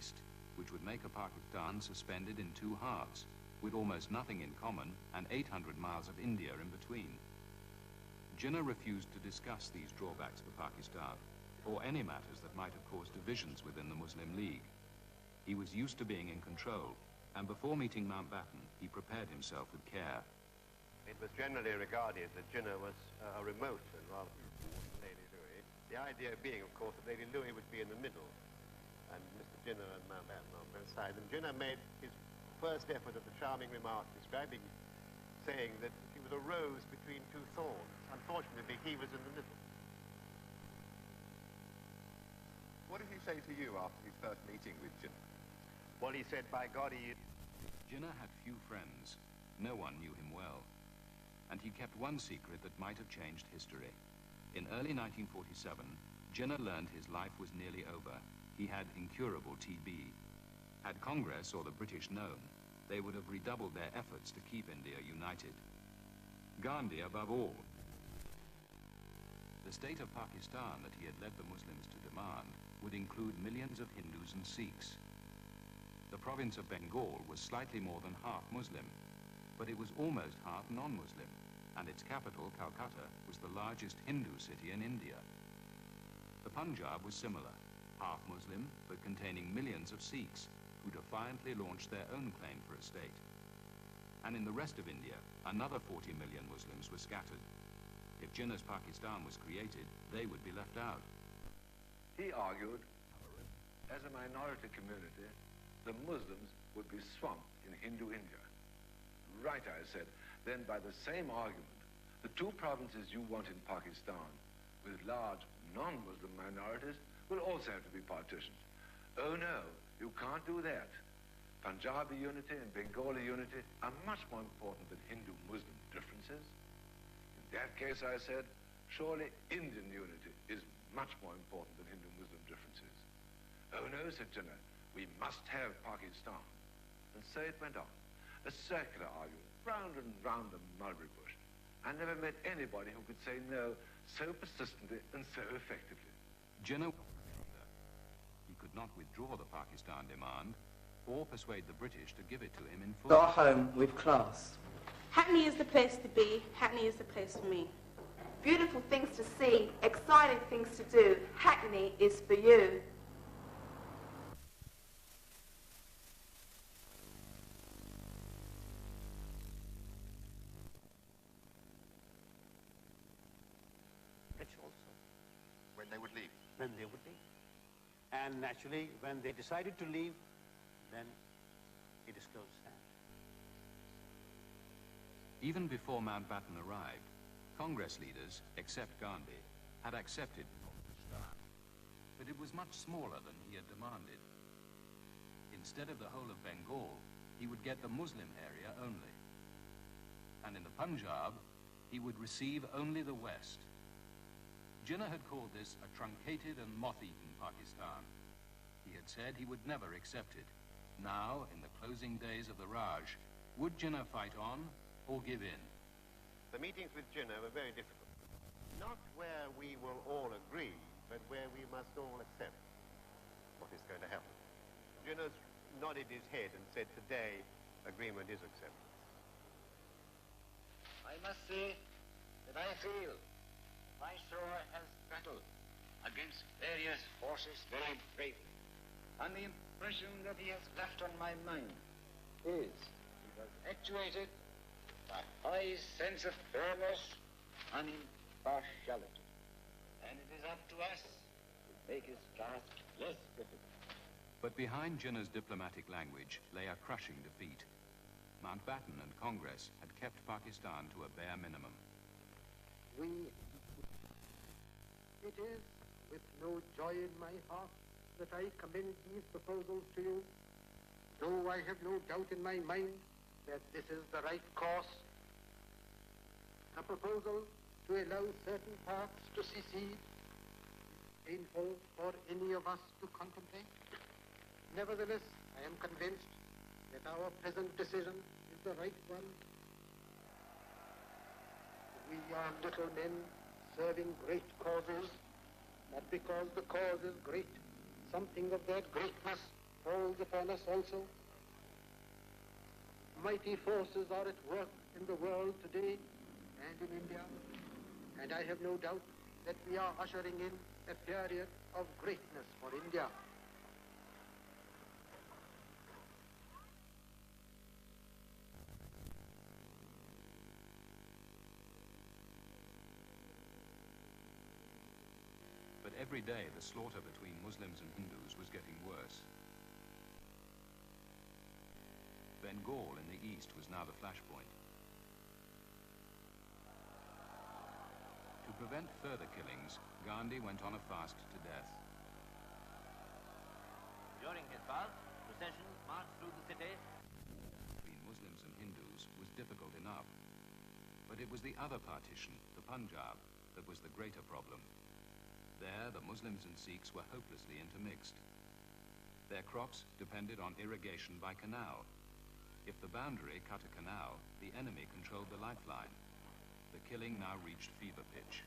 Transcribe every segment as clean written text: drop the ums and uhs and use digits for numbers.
east, which would make a Pakistan suspended in two halves, with almost nothing in common and 800 miles of India in between. Jinnah refused to discuss these drawbacks for Pakistan, or any matters that might have caused divisions within the Muslim League. He was used to being in control, and before meeting Mountbatten, he prepared himself with care. It was generally regarded that Jinnah was a remote and rather Lady Louis. The idea being, of course, that Lady Louis would be in the middle, and Mr. Jinnah and Mountbatten on both sides. And Jinnah made his first effort of the charming remark describing, saying that he was a rose between two thorns. Unfortunately, he was in the middle. What did he say to you after his first meeting with Jinnah? Well, he said, by God, he... Jinnah had few friends. No one knew him well. And he kept one secret that might have changed history. In early 1947, Jinnah learned his life was nearly over. He had incurable TB. Had Congress or the British known, they would have redoubled their efforts to keep India united. Gandhi above all. The state of Pakistan that he had led the Muslims to demand would include millions of Hindus and Sikhs. The province of Bengal was slightly more than half Muslim, but it was almost half non-Muslim, and its capital, Calcutta, was the largest Hindu city in India. The Punjab was similar, half Muslim, but containing millions of Sikhs, who defiantly launched their own claim for a state. And in the rest of India, another 40 million Muslims were scattered. If Jinnah's Pakistan was created, they would be left out. He argued, as a minority community, the Muslims would be swamped in Hindu India. Right, I said. Then by the same argument, the two provinces you want in Pakistan, with large non-Muslim minorities, will also have to be partitioned. Oh no, you can't do that. Punjabi unity and Bengali unity are much more important than Hindu-Muslim differences. In that case, I said, surely Indian unity is much more important than Hindu-Muslim differences. Oh no, said Jinnah, we must have Pakistan. And so it went on, a circular argument, round and round the mulberry bush. I never met anybody who could say no so persistently and so effectively. Jinnah, he could not withdraw the Pakistan demand or persuade the British to give it to him in full. Go home with class. Hackney is the place to be. Hackney is the place for me. Beautiful things to see, exciting things to do. Hackney is for you. When they would leave? When they would leave. And naturally, when they decided to leave, then he disclosed that. Even before Mountbatten arrived, Congress leaders, except Gandhi, had accepted Pakistan. But it was much smaller than he had demanded. Instead of the whole of Bengal, he would get the Muslim area only. And in the Punjab, he would receive only the West. Jinnah had called this a truncated and moth-eaten Pakistan. He had said he would never accept it. Now, in the closing days of the Raj, would Jinnah fight on or give in? The meetings with Jinnah were very difficult. Not where we will all agree, but where we must all accept what is going to happen. Jinnah nodded his head and said, today, agreement is accepted. I must say that I feel Viceroy has battled against various forces very bravely. And the impression that he has left on my mind is he was actuated by a high sense of fairness and impartiality. And it is up to us to make his task less difficult. But behind Jinnah's diplomatic language lay a crushing defeat. Mountbatten and Congress had kept Pakistan to a bare minimum. It is with no joy in my heart that I commend these proposals to you, though I have no doubt in my mind that this is the right course. A proposal to allow certain parts to secede, painful for any of us to contemplate. Nevertheless, I am convinced that our present decision is the right one. We are little men serving great causes, but because the cause is great, something of that greatness falls upon us also. Mighty forces are at work in the world today and in India, and I have no doubt that we are ushering in a period of greatness for India. But every day the slaughter between Muslims and Hindus was getting worse. Bengal in the east was now the flashpoint. To prevent further killings, Gandhi went on a fast to death. During his fast, processions marched through the city. Between Muslims and Hindus was difficult enough. But it was the other partition, the Punjab, that was the greater problem. There, the Muslims and Sikhs were hopelessly intermixed. Their crops depended on irrigation by canal. If the boundary cut a canal, the enemy controlled the lifeline. The killing now reached fever pitch.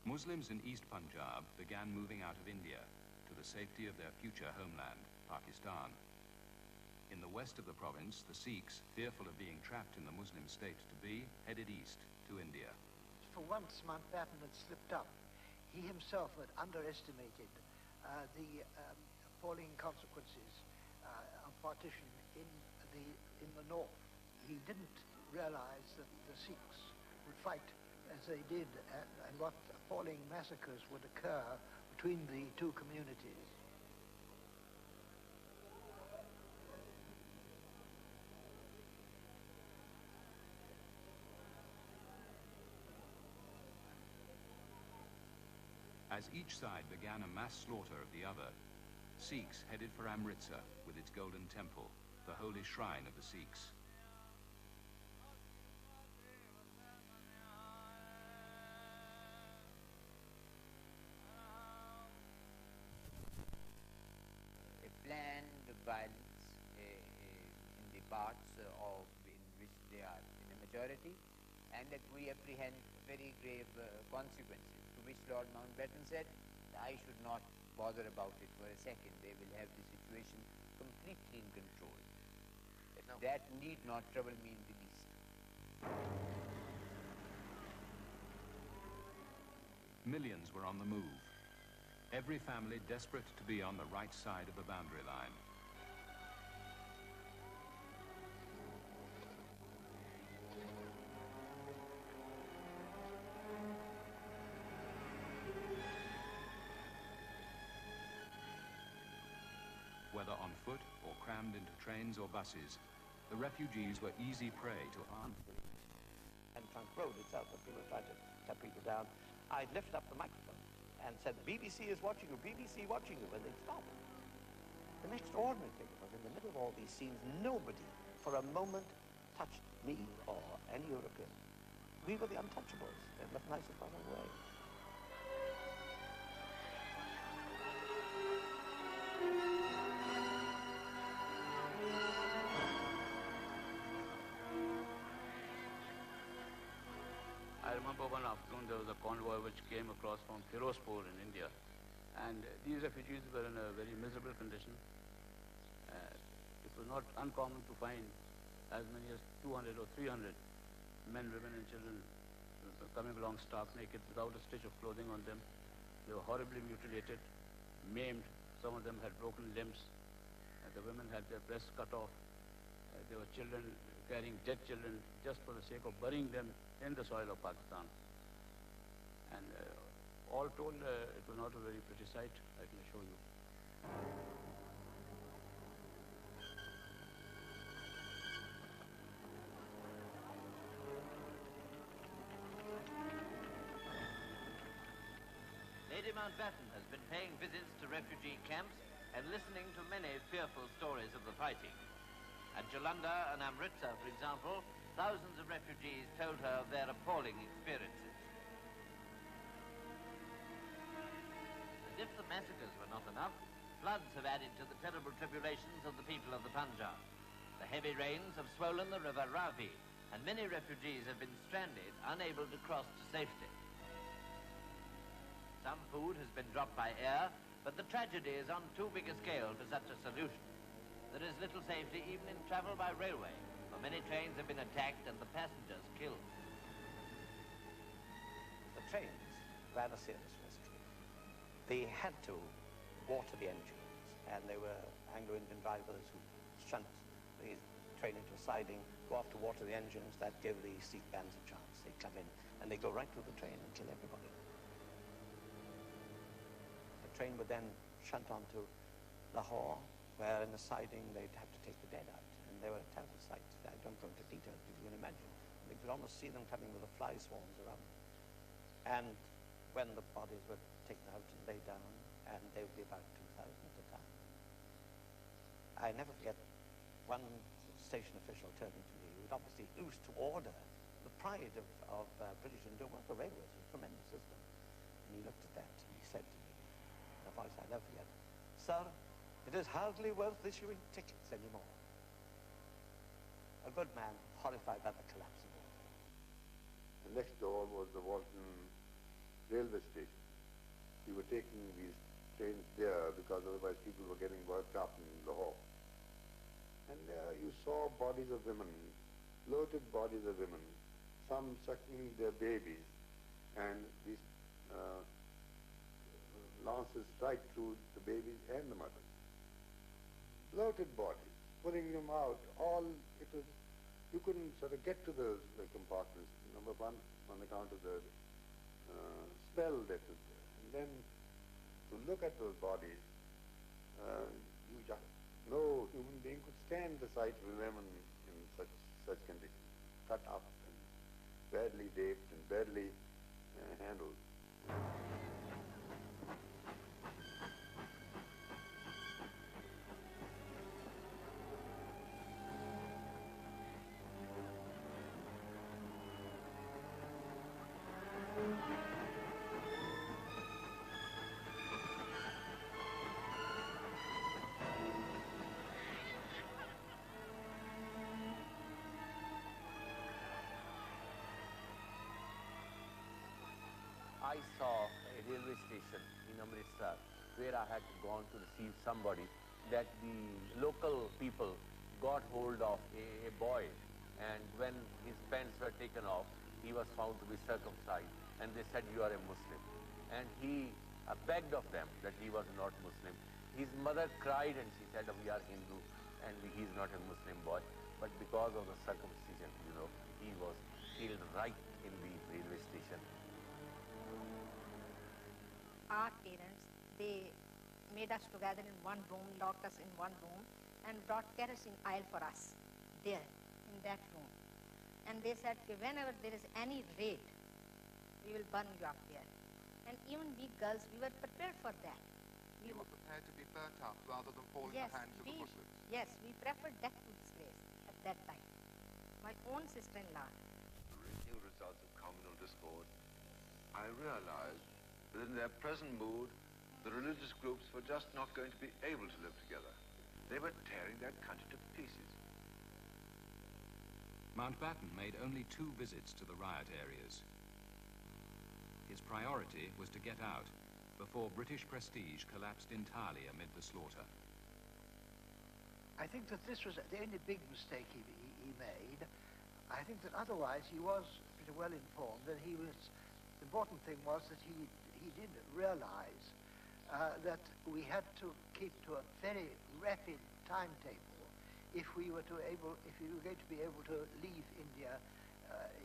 Muslims in East Punjab began moving out of India to the safety of their future homeland, Pakistan. In the west of the province, the Sikhs, fearful of being trapped in the Muslim state-to-be, headed east to India. For once, Mountbatten had slipped up. He himself had underestimated the appalling consequences of partition in the north. He didn't realize that the Sikhs would fight as they did, and what appalling massacres would occur between the two communities. As each side began a mass slaughter of the other, Sikhs headed for Amritsar with its golden temple, the holy shrine of the Sikhs. A planned violence in the parts in which they are in a majority, and that we apprehend very grave consequences, to which Lord Mountbatten said, I should not bother about it for a second. They will have the situation completely in control. That need not trouble me in the least. Millions were on the move. Every family desperate to be on the right side of the boundary line. Whether on foot or crammed into trains or buses, the refugees were easy prey to armed police. And Trunk Road itself, when people tried to cut people down, I'd lift up the microphone and said, BBC is watching you, BBC watching you, and they'd stop. The extraordinary thing was, in the middle of all these scenes, nobody for a moment touched me or any European. We were the untouchables. They left nice and far away. I remember one afternoon there was a convoy which came across from Firozpur in India, and these refugees were in a very miserable condition. It was not uncommon to find as many as 200 or 300 men, women and children coming along stark naked without a stitch of clothing on them. They were horribly mutilated, maimed. Some of them had broken limbs. The women had their breasts cut off. There were children carrying dead children just for the sake of burying them in the soil of Pakistan. And all told, it was not a very pretty sight, I can assure you. Lady Mountbatten has been paying visits to refugee camps and listening to many fearful stories of the fighting. At Jalandhar and Amritsar, for example, thousands of refugees told her of their appalling experiences. As if the massacres were not enough, floods have added to the terrible tribulations of the people of the Punjab. The heavy rains have swollen the river Ravi, and many refugees have been stranded, unable to cross to safety. Some food has been dropped by air, But the tragedy is on too big a scale for such a solution. There is little safety even in travel by railway, for many trains have been attacked and the passengers killed. The trains ran a serious risk. They had to water the engines, and they were Anglo-Indian drivers who shunt the train into a siding, go off to water the engines. That gave the seat bands a chance. They come in, and they go right through the train and kill everybody. The train would then shunt onto Lahore, where in the siding they'd have to take the dead out. And they were a terrible sight. I don't go into details, but you can imagine. You could almost see them coming with the fly swarms around them. And when the bodies were taken out and laid down, and they would be about 2,000 at a time. I never forget one station official turning to me, who was obviously used to order, the pride of British India was the railways, a tremendous system. And he looked at that and he said to me, in a voice I'll never forget, "Sir, it is hardly worth issuing tickets anymore." A good man, horrified by the collapse of all. The next door was the Walton railway station. We were taking these trains there because otherwise people were getting worked up in Lahore. And there you saw bodies of women, bloated bodies of women, some suckling their babies, and these lances right through the babies and the mothers. Bloated bodies, pulling them out, it was, you couldn't sort of get to the compartments, number one, on account of the smell that was there. And then to look at those bodies, no human being could stand the sight of women in such conditions, cut up and badly draped and badly handled. I saw a railway station in Amritsar where I had gone to receive somebody that the local people got hold of a boy, and when his pants were taken off, he was found to be circumcised, and they said, "You are a Muslim." And he begged of them that he was not Muslim. His mother cried and she said, "We are Hindu and he is not a Muslim boy." But because of the circumcision, he was killed right in the railway station. Our parents, they made us together in one room, locked us in one room, and brought kerosene oil for us there, in that room. And they said, whenever there is any raid, we will burn you up there. And even we girls, we were prepared for that. You were prepared to be burnt up rather than fall in the hands of the Muslims? Yes, we preferred death to disgrace at that time. My own sister-in-law. New results of communal discord, I realized that in their present mood, the religious groups were just not going to be able to live together. They were tearing their country to pieces. Mountbatten made only 2 visits to the riot areas. His priority was to get out before British prestige collapsed entirely amid the slaughter. I think that this was the only big mistake he made. I think that otherwise he was pretty well informed, and the important thing was that he did realize that we had to keep to a very rapid timetable if we were going to be able to leave India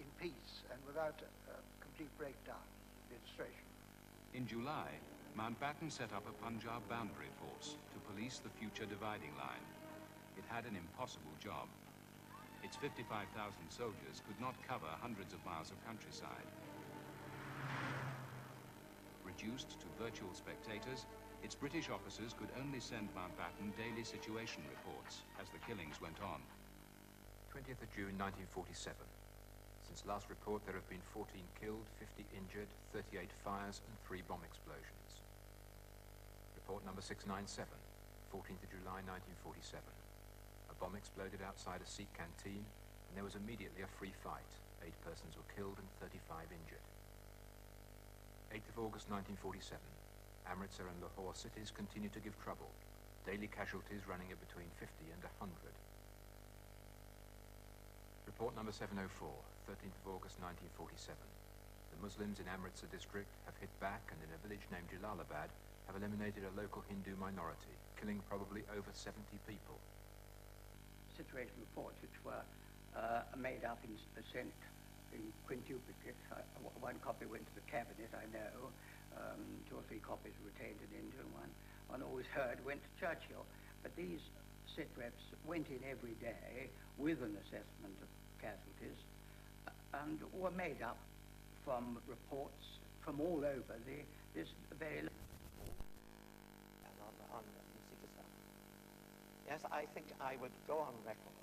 in peace and without a complete breakdown of the administration. In July, Mountbatten set up a Punjab boundary force to police the future dividing line. It had an impossible job. Its 55,000 soldiers could not cover hundreds of miles of countryside. Reduced to virtual spectators, its British officers could only send Mountbatten daily situation reports as the killings went on. 20th of June 1947. Since last report, there have been 14 killed, 50 injured, 38 fires and 3 bomb explosions. Report number 697, 14th of July 1947. A bomb exploded outside a Sikh canteen and there was immediately a free fight. 8 persons were killed and 35 injured. 8th of August 1947. Amritsar and Lahore cities continue to give trouble, daily casualties running at between 50 and 100. Report number 704, 13th of August 1947. The Muslims in Amritsar district have hit back and in a village named Jalalabad have eliminated a local Hindu minority, killing probably over 70 people. Situation reports which were made up and sent in quintuplicates. One copy went to the cabinet, I know. 2 or 3 copies were retained in India, and one always heard went to Churchill. But these sit reps went in every day with an assessment of casualties and were made up from reports from all over this very... And on Sikhism. Yes, I think I would go on record,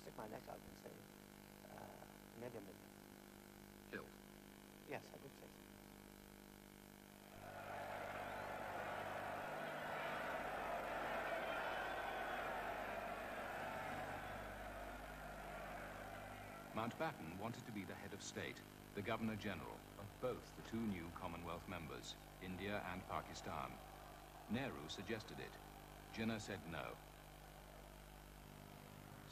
stick my neck out and say maybe a million. Killed? Yes, I would say so. Mountbatten wanted to be the head of state, the Governor-General of both the 2 new Commonwealth members, India and Pakistan. Nehru suggested it. Jinnah said no.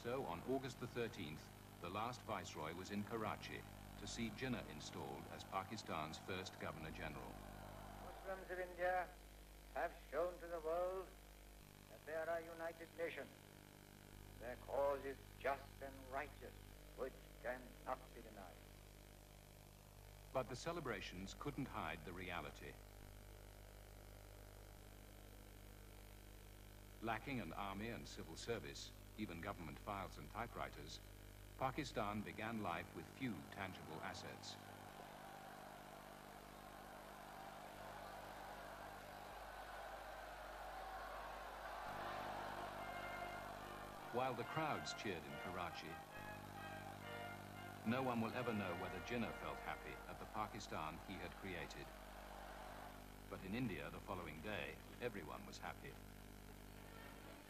So on August the 13th, the last Viceroy was in Karachi to see Jinnah installed as Pakistan's first Governor-General. Muslims of India have shown to the world that they are a united nation. Their cause is just and righteous, which cannot be denied. But the celebrations couldn't hide the reality. Lacking an army and civil service, even government files and typewriters, Pakistan began life with few tangible assets. While the crowds cheered in Karachi, no one will ever know whether Jinnah felt happy at the Pakistan he had created. But in India the following day, everyone was happy.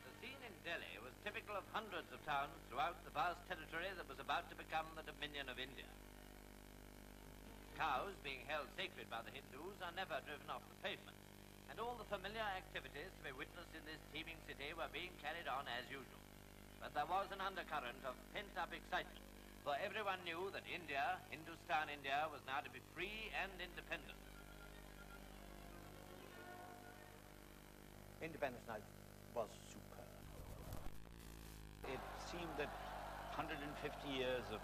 The scene in Delhi was typical of hundreds of towns throughout the vast territory that was about to become the dominion of India. Cows, being held sacred by the Hindus, are never driven off the pavement, and all the familiar activities to be witnessed in this teeming city were being carried on as usual. But there was an undercurrent of pent-up excitement, for everyone knew that India, Hindustan India, was now to be free and independent. Independence Night was superb. It seemed that 150 years of